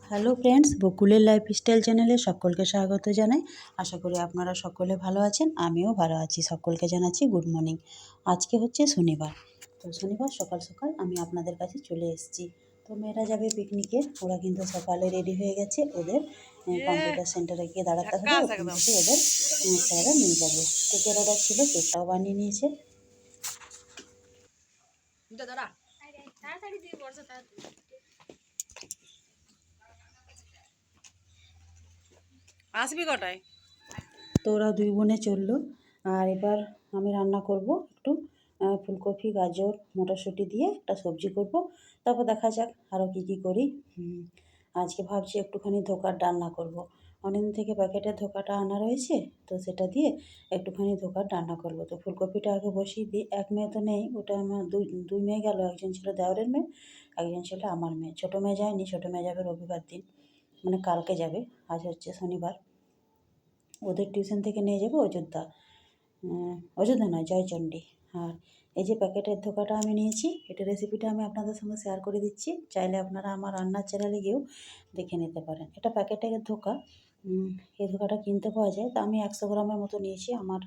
Hello friends, বকুলের lifestyle চ্যানেলে সকলকে স্বাগত জানাই। আশা করি আপনারা সকলে ভালো আছেন, আমিও ভালো আছি। সকলকে জানাচ্ছি গুড মর্নিং। আজকে হচ্ছে শনিবার, তো শনিবার সকাল সকাল আমি আপনাদের কাছে চলে এসেছি। তো মেয়েরা যাবে পিকনিকে, ওরা কিন্তু সকালে রেডি হয়ে গেছে। ওদের কম্পিউটার সেন্টারে গিয়ে দাঁড়াতে হবে, ওখান থেকে ওদের স্যারেরা নিয়ে যাবে। কেকের অর্ডার ছিল, কেকটাও বানিয়ে নিয়েছে। আসবি কটায়? তো ওরা দুই বোনে চললো। আর এবার আমি রান্না করব একটু ফুলকপি, গাজর, মটরশুঁটি দিয়ে একটা সবজি করব। তারপর দেখা যাক আরও কী কী করি। আজকে ভাবছি একটুখানি ধোকার ডালনা করব। অনেকদিন থেকে প্যাকেটের ধোকাটা আনা রয়েছে, তো সেটা দিয়ে একটুখানি ধোকার ডালনা করব। তো ফুলকপিটা আগে বসিয়ে দিই। এক মেয়ে তো নেই, ওটা আমার দুই মেয়ে গেল। একজন ছিল দেওরের মেয়ে, একজন ছিল আমার মেয়ে। ছোটো মেয়ে যায়নি, ছোটো মেয়ে যাবে রবিবার দিন, মানে কালকে যাবে। আজ হচ্ছে শনিবার। ওদের টিউশন থেকে নিয়ে যাবো অযোধ্যা, অযোধ্যা নয়, জয়চণ্ডী। আর এই যে প্যাকেটের ধোকাটা আমি নিয়েছি, এটা রেসিপিটা আমি আপনাদের সঙ্গে শেয়ার করে দিচ্ছি। চাইলে আপনারা আমার রান্নার চ্যানেলে গিয়েও দেখে নিতে পারেন। এটা প্যাকেটের ধোকা। এই ধোকাটা কিনতে পাওয়া যায়। তো আমি 100 গ্রামের মতো নিয়েছি, আমার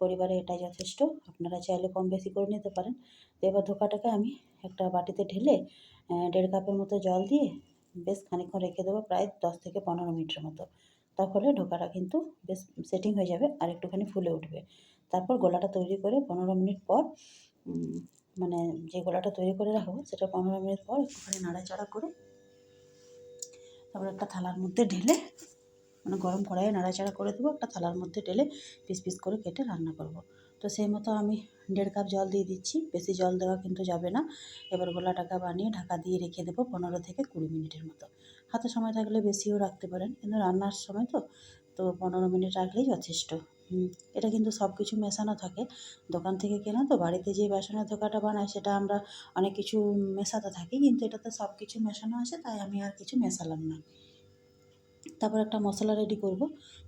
পরিবারে এটাই যথেষ্ট। আপনারা চাইলে কম বেশি করে নিতে পারেন। তো এবার ধোকাটাকে আমি একটা বাটিতে ঢেলে 1.5 কাপের মতো জল দিয়ে বেশ খানিকক্ষণ রেখে দেবো, প্রায় 10 থেকে 15 মিনিটের মতো। তাহলে ঢোকাটা কিন্তু বেশ সেটিং হয়ে যাবে আর একটুখানি ফুলে উঠবে। তারপর গোলাটা তৈরি করে 15 মিনিট পর, মানে যে গোলাটা তৈরি করে রাখবো সেটা 15 মিনিট পর একটুখানি নাড়াচাড়া করে তারপর একটা থালার মধ্যে ঢেলে, মানে গরম কড়াইয়ে নাড়াচাড়া করে দেবো। একটা থালার মধ্যে ঢেলে পিস পিস করে কেটে রান্না করব। তো সেই মতো আমি 1.5 কাপ জল দিয়ে দিচ্ছি, বেশি জল দেওয়া কিন্তু যাবে না। এবার গোলাটাকে বানিয়ে ঢাকা দিয়ে রেখে দেবো 15 থেকে 20 মিনিটের মতো। হাতে সময় থাকলে বেশিও রাখতে পারেন, কিন্তু রান্নার সময় তো 15 মিনিট রাখলেই যথেষ্ট। এটা কিন্তু সব কিছু মেশানো থাকে। দোকান থেকে কেনা তো, বাড়িতে যে বেসনের ধোকাটা বানাই সেটা আমরা অনেক কিছু মেশাতে থাকি, কিন্তু এটাতে সব কিছু মেশানো আছে, তাই আমি আর কিছু মেশালাম না। তারপর একটা মশলা রেডি করব।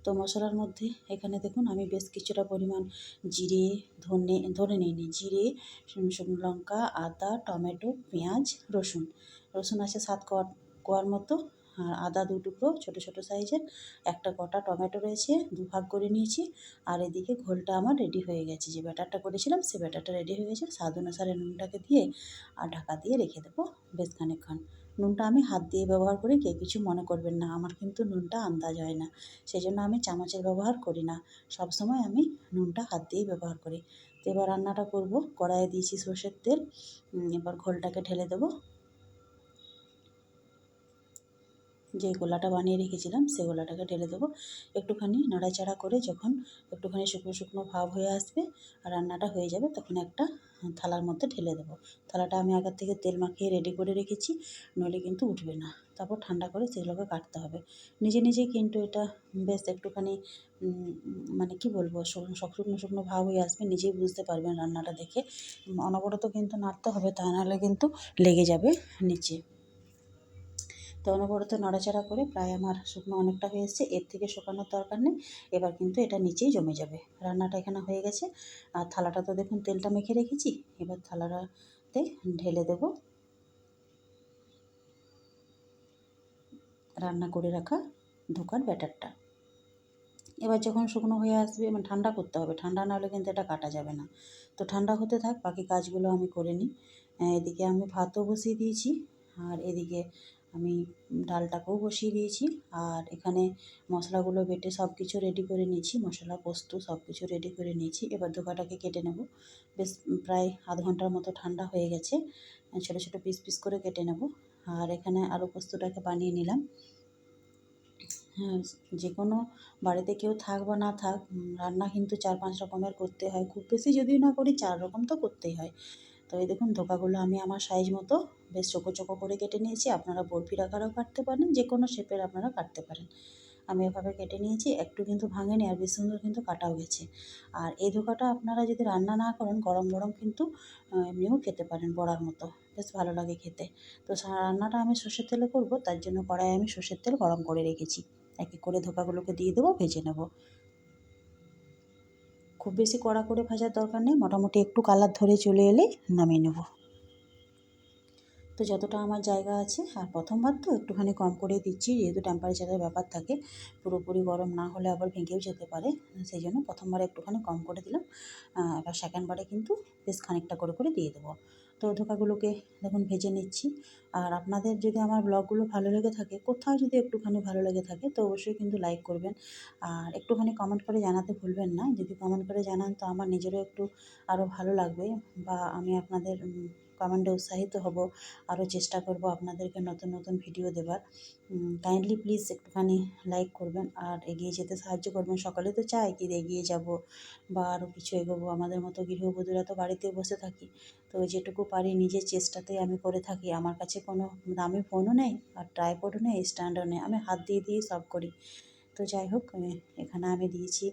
তো মশলার মধ্যে এখানে দেখুন আমি বেশ কিছুটা পরিমাণ জিরে, ধনে নিইনি, জিরে, শুকনো লঙ্কা, আদা, টমেটো, পেঁয়াজ, রসুন আছে 7 কোয়ার মতো। আর আদা 2 টুকরো ছোটো ছোটো সাইজের, একটা কটা টমেটো রয়েছে, 2 ভাগ করে নিয়েছি। আর এদিকে ঘোলটা আমার রেডি হয়ে গেছে, যে ব্যাটারটা করেছিলাম সে ব্যাটারটা রেডি হয়ে গেছে। স্বাদ অনুসারে নুনটাকে দিয়ে আর ঢাকা দিয়ে রেখে দেবো বেশ খানিকক্ষণ। নুনটা আমি হাত দিয়ে ব্যবহার করি, কেউ কিছু মনে করবেন না। আমার কিন্তু নুনটা আন্দাজ হয় না, সেই জন্য আমি চামচের ব্যবহার করি না। সবসময় আমি নুনটা হাত দিয়েই ব্যবহার করি। তো এবার রান্নাটা করব। কড়াইয়ে দিয়েছি সর্ষের তেল। এবার ঘোলটাকে ঢেলে দেবো। যে গোলাটা বানিয়ে রেখেছিলাম সে গোলাটাকে ঢেলে দেবো। একটুখানি নাড়াচাড়া করে যখন একটুখানি শুকনো শুকনো ভাব হয়ে আসবে আর রান্নাটা হয়ে যাবে, তখন একটা থালার মধ্যে ঢেলে দেবো। থালাটা আমি আগের থেকে তেল মাখিয়ে রেডি করে রেখেছি, নইলে কিন্তু উঠবে না। তারপর ঠান্ডা করে সেগুলোকে কাটতে হবে। নিজে নিজেই কিন্তু এটা বেশ একটুখানি মানে কি বলবো, শুকনো শুকনো ভাব হয়ে আসবে, নিজেই বুঝতে পারবেন রান্নাটা দেখে। অনবরত কিন্তু নাড়তে হবে, তা নাহলে কিন্তু লেগে যাবে নিচে। তো অনবরত নাড়াচাড়া করে প্রায় আমার শুকনো অনেকটা হয়ে এসেছে, এর থেকে শুকানোর দরকার নেই। এবার কিন্তু এটা নিচেই জমে যাবে। রান্নাটা এখানে হয়ে গেছে। আর থালাটা তো দেখুন তেলটা মেখে রেখেছি, এবার থালাটাতে ঢেলে দেব রান্না করে রাখা ধোকার ব্যাটারটা। এবার যখন শুকনো হয়ে আসবে, মানে ঠান্ডা করতে হবে, ঠান্ডা না হলে কিন্তু এটা কাটা যাবে না। তো ঠান্ডা হতে থাক, বাকি কাজগুলো আমি করে নিই। এদিকে আমি ভাতও বসিয়ে দিয়েছি, আর এদিকে আমি ডালটাকেও বসিয়ে দিয়েছি। আর এখানে মশলাগুলো বেটে সব কিছু রেডি করে নিয়েছি, মশলা পোস্ত সব কিছু রেডি করে নিয়েছি। এবার ধোকাটাকে কেটে নেব। বেশ প্রায় আধ ঘন্টার মতো ঠান্ডা হয়ে গেছে। ছোটো ছোটো পিস পিস করে কেটে নেব। আর এখানে আলু পোস্তটাকে বানিয়ে নিলাম। হ্যাঁ, যে কোনো বাড়িতে কেউ থাক বা না থাক, রান্না কিন্তু 4-5 রকমের করতে হয়। খুব বেশি যদিও না করি, 4 রকম তো করতেই হয়। তো এই দেখুন ধোকাগুলো আমি আমার সাইজ মতো বেশ চোখো চোখো করে কেটে নিয়েছি। আপনারা বরফির আকারেও কাটতে পারেন, যে কোনো শেপের আপনারা কাটতে পারেন। আমি এভাবে কেটে নিয়েছি, একটু কিন্তু ভাঙেনি আর বেশ সুন্দর কিন্তু কাটাও গেছে। আর এই ধোকাটা আপনারা যদি রান্না না করেন, গরম গরম কিন্তু এমনিও খেতে পারেন বড়ার মতো, বেশ ভালো লাগে খেতে। তো রান্নাটা আমি সর্ষের তেলে করব, তার জন্য কড়াইয়ে আমি সর্ষের তেল গরম করে রেখেছি। এক এক করে ধোকাগুলোকে দিয়ে দেবো, ভেজে নেব। খুব বেশি কড়া করে ভাজার দরকার নেই, মোটামুটি একটু কালার ধরে চলে এলেই নামিয়ে নেব। তো যতটা আমার জায়গা আছে, আর প্রথমবার তো একটুখানি কম করে দিচ্ছি, যেহেতু টেম্পারেচারের ব্যাপার থাকে, পুরোপুরি গরম না হলে আবার ভেঙেও যেতে পারে, সেই জন্য প্রথমবারে একটুখানি কম করে দিলাম। এবার সেকেন্ডবারে কিন্তু বেশ খানিকটা করে করে দিয়ে দেবো। তো ধোকাগুলোকে দেখুন ভেজে নিচ্ছি। আর আপনাদের যদি আমার ব্লগগুলো ভালো লেগে থাকে, কোথাও যদি একটুখানি ভালো লেগে থাকে, তো অবশ্যই কিন্তু লাইক করবেন। আর একটুখানি কমেন্ট করে জানাতে ভুলবেন না। যদি কমেন্ট করে জানান তো আমার নিজেরও একটু আরও ভালো লাগবে, বা আমি আপনাদের কমেন্টে উৎসাহিত হব, আরও চেষ্টা করব আপনাদেরকে নতুন নতুন ভিডিও দেবার। কাইন্ডলি প্লিজ একটুখানি লাইক করবেন আর এগিয়ে যেতে সাহায্য করবেন। সকলে তো চায় কি এগিয়ে যাব বা আরও কিছু এগোবো। আমাদের মতো গৃহবধূরা তো বাড়িতে বসে থাকি, তো যেটুকু পারি নিজের চেষ্টাতেই আমি করে থাকি। আমার কাছে কোনো দামি ফোনও নেই, আর ট্রাইপডও নেই, স্ট্যান্ডও নেই, আমি হাত দিয়ে দিয়েই সব করি। তো যাই হোক, এখানে আমি দিয়েছি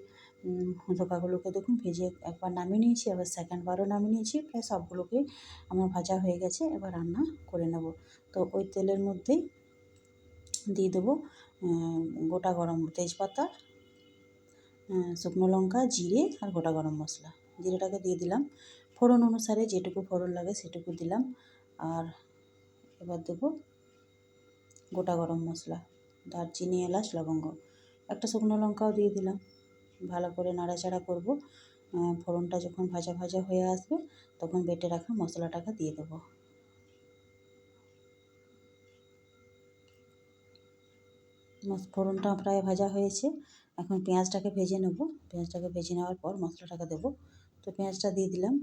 ধোকাগুলোকে দেখুন ভেজে একবার নামিয়ে নিয়েছি, আবার সেকেন্ডবারও নামিয়ে নিয়েছি। প্রায় সবগুলোকেই আমার ভাজা হয়ে গেছে, এবার রান্না করে নেব। তো ওই তেলের মধ্যেই দিয়ে দেবো গোটা গরম তেজপাতা, শুকনো লঙ্কা, জিরে আর গোটা গরম মশলা। জিরেটাকে দিয়ে দিলাম, ফোড়ন অনুসারে যেটুকু ফোড়ন লাগে সেটুকু দিলাম। আর এবার দেবো গোটা গরম মশলা, দারচিনি, এলাচ, লবঙ্গ, একটা শুকনো লঙ্কাও দিয়ে দিলাম। ভালো করে নাড়াচাড়া করব। ফোড়নটা যখন ভাজা ভাজা হয়ে আসবে, তখন বেটে রাখা মশলাটাকে দিয়ে দেবো। ফোড়নটা প্রায় ভাজা হয়েছে, এখন পেঁয়াজটাকে ভেজে নেব। পেঁয়াজটাকে ভেজে নেওয়ার পর মশলাটাকে দেবো। তো পেঁয়াজটা দিয়ে দিলাম।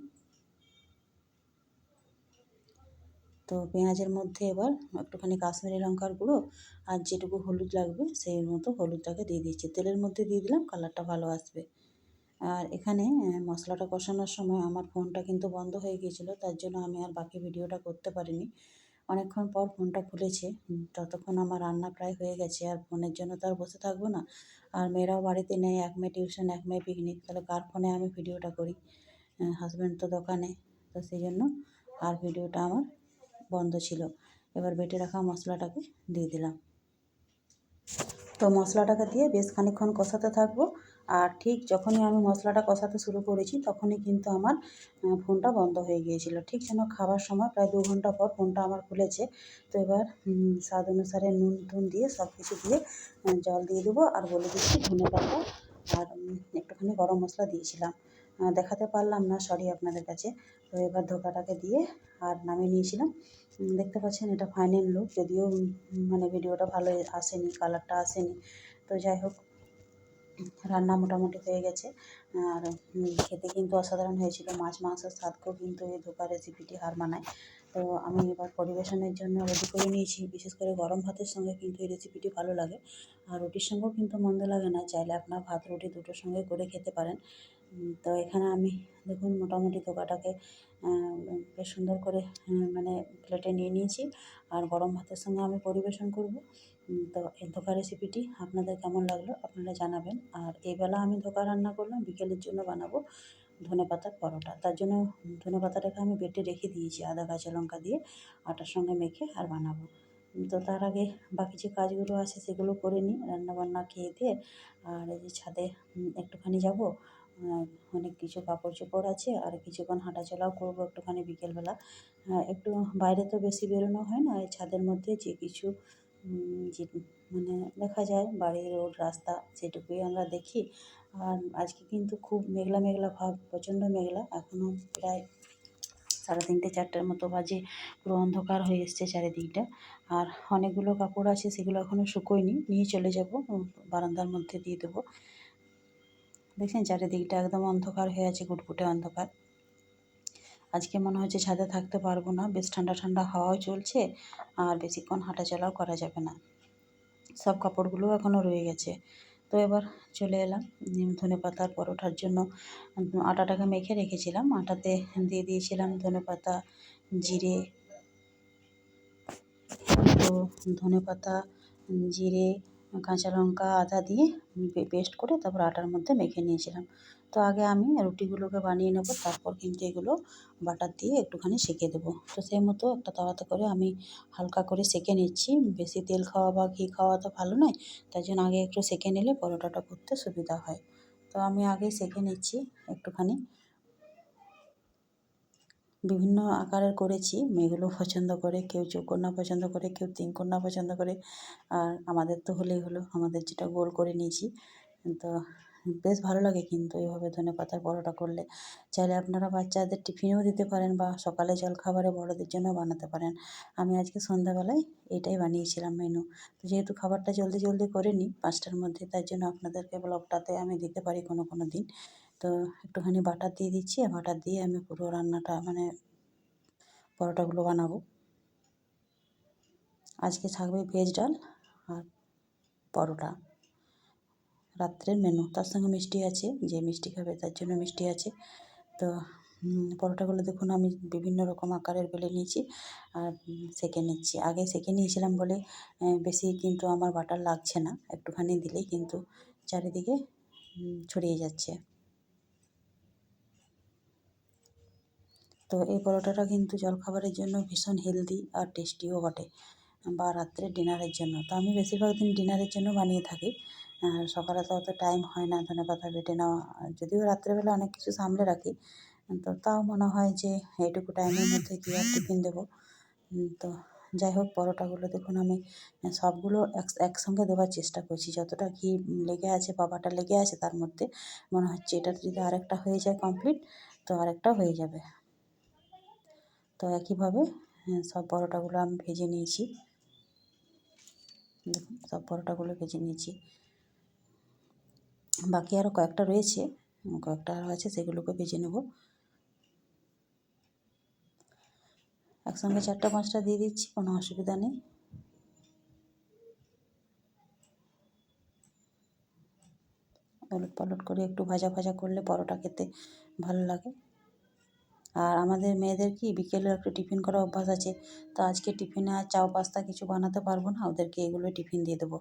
তো পেঁয়াজের মধ্যে এবার একটুখানি কাশ্মীরি লঙ্কার গুঁড়ো আর যেটুকু হলুদ লাগবে সেই মতো হলুদটাকে দিয়ে দিচ্ছি। তেলের মধ্যে দিয়ে দিলাম, কালারটা ভালো আসবে। আর এখানে মশলাটা কষানোর সময় আমার ফোনটা কিন্তু বন্ধ হয়ে গিয়েছিলো, তার জন্য আমি আর বাকি ভিডিওটা করতে পারিনি। অনেকক্ষণ পর ফোনটা খুলেছে, ততক্ষণ আমার রান্না প্রায় হয়ে গেছে। আর ফোনের জন্য তো আর বসে থাকবো না। আর মেয়েরাও বাড়িতে নেই, এক মেয়ে টিউশন, এক মেয়ে পিকনিক, তাহলে কার ফোনে আমি ভিডিওটা করি? হাজব্যান্ড তো দোকানে, তো সেই জন্য আর ভিডিওটা আমার বন্ধ ছিল। এবার বেটে রাখা মশলাটাকে দিয়ে দিলাম। তো মশলাটাকে দিয়ে বেশ খানিকক্ষণ কষাতে থাকবো। আর ঠিক যখনই আমি মশলাটা কষাতে শুরু করেছি, তখনই কিন্তু আমার ফোনটা বন্ধ হয়ে গিয়েছিল। ঠিক যেন খাবার সময় প্রায় 2 ঘন্টা পর ফোনটা আমার খুলেছে। তো এবার স্বাদ অনুসারে নুন টুন দিয়ে সব কিছু দিয়ে জল দিয়ে দেবো, আর বলে দিচ্ছি ধনেপাতা আর একটুখানি গরম মশলা দিয়েছিলাম। দেখাতে পারলাম না, সরি আপনাদের কাছে। তো এবার ধোকাটাকে দিয়ে আর নামিয়ে নিয়েছিলাম। দেখতে পাচ্ছেন এটা ফাইনাল লুক, যদিও মানে ভিডিওটা ভালো আসেনি, কালারটা আসেনি। তো যাই হোক, রান্না মোটামুটি হয়ে গেছে। আর খেতে কিন্তু অসাধারণ হয়েছিল। মাছ মাংসের স্বাদকেও কিন্তু এই ধোকার রেসিপিটি হার মানায়। তো আমি এবার পরিবেশনের জন্য রেডি করে নিয়েছি। বিশেষ করে গরম ভাতের সঙ্গে কিন্তু এই রেসিপিটি ভালো লাগে, আর রুটির সঙ্গেও কিন্তু মন্দ লাগে না। চাইলে আপনার ভাত রুটি দুটোর সঙ্গে করে খেতে পারেন। তো এখানে আমি দেখুন মোটামুটি ধোকাটাকে বেশ সুন্দর করে মানে প্লেটে নিয়ে নিয়েছি, আর গরম ভাতের সঙ্গে আমি পরিবেশন করব। তো এই ধোকা রেসিপিটি আপনাদের কেমন লাগলো আপনারা জানাবেন। আর এবেলা আমি ধোকা রান্না করলাম, বিকেলের জন্য বানাবো ধনেপাতার পরোটা। তার জন্য ধনেপাতাটাকে আমি বেটে রেখে দিয়েছি আদা কাঁচা লঙ্কা দিয়ে, আটার সঙ্গে মেখে আর বানাবো। তো তার আগে বাকি যে কাজগুলো আছে সেগুলো করে নিই, রান্নাবান্না খেয়ে দিয়ে। আর এই যে ছাদে একটুখানি যাব, অনেক কিছু কাপড় চোপড় আছে, আর কিছুক্ষণ হাঁটাচলাও করবো একটুখানি বিকেলবেলা। একটু বাইরে তো বেশি বেরোনো হয় না, এই ছাদের মধ্যে যে কিছু যে মানে দেখা যায় বাড়ি, রোড, রাস্তা, সেটুকুই আমরা দেখি। আর আজকে কিন্তু খুব মেঘলা মেঘলা ভাব, প্রচণ্ড মেঘলা। এখনও প্রায় 3:30 4টার মতো বাজে, পুরো অন্ধকার হয়ে এসছে চারিদিকটা। আর অনেকগুলো কাপড় আছে, সেগুলো এখনও শুকোয়নি, নিয়ে চলে যাব, বারান্দার মধ্যে দিয়ে দেবো। দেখছেন চারিদিকটা একদম অন্ধকার হয়ে আছে, ঘুটঘুটে অন্ধকার। আজকে মনে হচ্ছে ছাদে থাকতে পারবো না, বেশ ঠান্ডা ঠান্ডা হাওয়াও চলছে, আর বেশিক্ষণ হাঁটাচলাও করা যাবে না। সব কাপড়গুলোও এখনও রয়ে গেছে। তো এবার চলে এলাম ধনেপাতার পরোটার জন্য। আটাটাকে মেখে রেখেছিলাম, আটাতে দিয়ে দিয়েছিলাম ধনেপাতা, জিরে। তো ধনেপাতা, জিরে, কাঁচা লঙ্কা, আদা দিয়ে পেস্ট করে তারপর আটার মধ্যে মেখে নিয়েছিলাম। তো আগে আমি রুটিগুলোকে বানিয়ে নেব, তারপর কিন্তু এগুলো বাটার দিয়ে একটুখানি সেঁকে দেবো। তো সেই মতো একটা তাওয়াতে করে আমি হালকা করে সেঁকে নিচ্ছি। বেশি তেল খাওয়া বা ঘি খাওয়া তো ভালো নয়, তাই জন্য আগে একটু সেঁকে নিলে পরোটাটা করতে সুবিধা হয়। তো আমি আগে সেঁকে নিচ্ছি একটুখানি। বিভিন্ন আকারের করেছি, মেয়েগুলো পছন্দ করে, কেউ চৌকোনা পছন্দ করে, কেউ তিনকোনা পছন্দ করে, আর আমাদের তো হলেই হলো, আমাদের যেটা গোল করে নিয়েছি। তো বেশ ভালো লাগে কিন্তু এইভাবে ধনেপাতার পরোটা করলে। চাইলে আপনারা বাচ্চাদের টিফিনেও দিতে পারেন বা সকালে জলখাবারে বড়দের জন্য বানাতে পারেন। আমি আজকে সন্ধ্যাবেলায় এটাই বানিয়েছিলাম মেনু। তো যেহেতু খাবারটা জলদি জলদি করে নিই 5টার মধ্যে, তার জন্য আপনাদেরকে ব্লগটাতে আমি দিতে পারি কোনো কোনো দিন। তো একটুখানি বাটার দিয়ে দিচ্ছি, আর বাটার দিয়ে আমি পুরো রান্নাটা মানে পরোটাগুলো বানাবো। আজকে থাকবে ভেজ ডাল আর পরোটা, রাত্রের মেনু। তার সঙ্গে মিষ্টি আছে, যে মিষ্টি খাবে তার জন্য মিষ্টি আছে। তো পরোটাগুলো দেখুন আমি বিভিন্ন রকম আকারের বেলে নিয়েছি আর সেঁকে নিচ্ছি। আগে সেঁকে নিয়েছিলাম বলে বেশি কিন্তু আমার বাটার লাগছে না, একটুখানি দিলেই কিন্তু চারিদিকে ছড়িয়ে যাচ্ছে। তো এই পরোটাটা কিন্তু জলখাবারের জন্য ভীষণ হেলদি আর টেস্টিও বটে, বা রাত্রের ডিনারের জন্য। তো আমি বেশিরভাগ দিন ডিনারের জন্য বানিয়ে থাকি। সকালে তো অত টাইম হয় না ধনেপাতা বেটে নেওয়া, যদিও রাত্রেবেলা অনেক কিছু সামলে রাখি, তো তাও মনে হয় যে এইটুকু টাইমের মধ্যে কী আর টিফিন দেবো। তো যাই হোক, পরোটাগুলো দেখুন আমি সবগুলো একসঙ্গে দেওয়ার চেষ্টা করছি। যতটা ঘি লেগে আছে বা বাটার লেগে আছে তার মধ্যে, মনে হচ্ছে এটা যদি আরেকটা হয়ে যায় কমপ্লিট, তো আরেকটা হয়ে যাবে। তো একইভাবে সব পরোটাগুলো আমি ভেজে নিয়েছি। দেখুন সব পরোটাগুলো ভেজে নিয়েছি, বাকি আরও কয়েকটা রয়েছে, কয়েকটা আরও আছে, সেগুলোকে ভেজে নেব। একসঙ্গে 4টা 5টা দিয়ে দিচ্ছি, কোনো অসুবিধা নেই। ওলট পালট করে একটু ভাজা ভাজা করলে পরোটা খেতে ভালো লাগে। আর আমাদের মেয়েদের কি বিকেলে একটু টিফিন করার অভ্যাস আছে, তো আজকে টিফিনে আর চাও পাস্তা কিছু বানাতে পারবো না, ওদেরকে এগুলো টিফিন দিয়ে দেবো।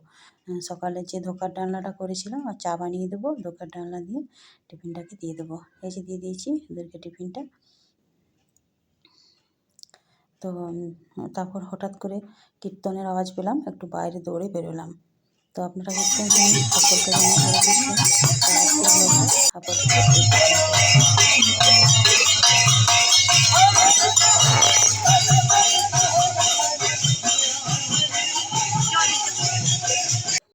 সকালে যে ধোকার ডালনাটা করেছিলাম আর চা বানিয়ে দেবো, ধোকার ডালনা দিয়ে টিফিনটাকে দিয়ে দেবো। এই যে দিয়ে দিয়েছি ওদেরকে টিফিনটা। তো তারপর হঠাৎ করে কীর্তনের আওয়াজ পেলাম, একটু বাইরে দৌড়ে বেরোলাম। তো আপনারা কীর্তন শুনুন, সকলকে জানাই হরে কৃষ্ণ। তো আজকের ব্লগটা আপাতত এই পর্যন্ত।